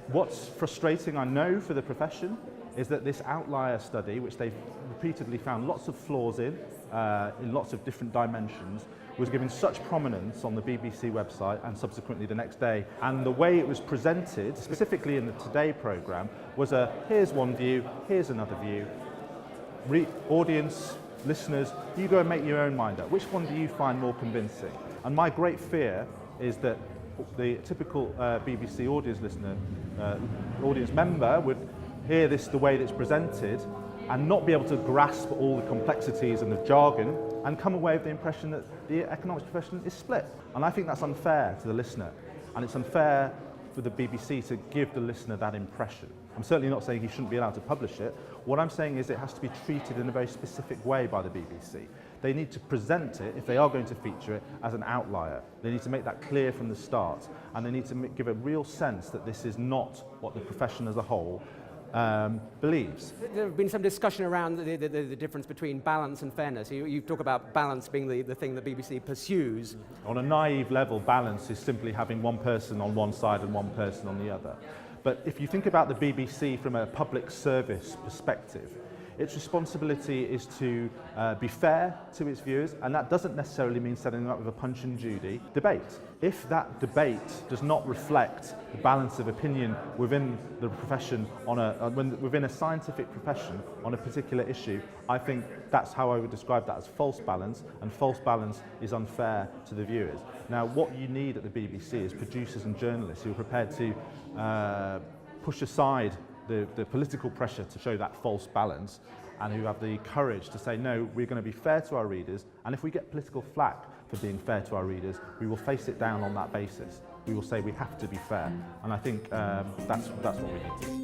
What's frustrating, I know, for the profession is that this outlier study, which they've repeatedly found lots of flaws in lots of different dimensions, was given such prominence on the BBC website and subsequently the next day. And the way it was presented, specifically in the Today programme, was here's one view, here's another view. Audience, listeners, you go and make your own mind up. Which one do you find more convincing? And my great fear is that the typical BBC audience member would hear this the way that it's presented and not be able to grasp all the complexities and the jargon and come away with the impression that the economics profession is split. And I think that's unfair to the listener, and it's unfair for the BBC to give the listener that impression. I'm certainly not saying he shouldn't be allowed to publish it. What I'm saying is it has to be treated in a very specific way by the BBC. They need to present it, if they are going to feature it, as an outlier. They need to make that clear from the start, and they need to give a real sense that this is not what the profession as a whole believes. There have been some discussion around the difference between balance and fairness. You talk about balance being the thing that BBC pursues. On a naive level, balance is simply having one person on one side and one person on the other. But if you think about the BBC from a public service perspective, its responsibility is to be fair to its viewers, and that doesn't necessarily mean setting them up with a Punch and Judy debate. If that debate does not reflect the balance of opinion within the profession, within a scientific profession on a particular issue, I think that's how I would describe that as false balance, and false balance is unfair to the viewers. Now, what you need at the BBC is producers and journalists who are prepared to push aside the political pressure to show that false balance, and who have the courage to say, no, we're going to be fair to our readers, and if we get political flack for being fair to our readers, we will face it down on that basis. We will say we have to be fair, and I think that's what we need to do.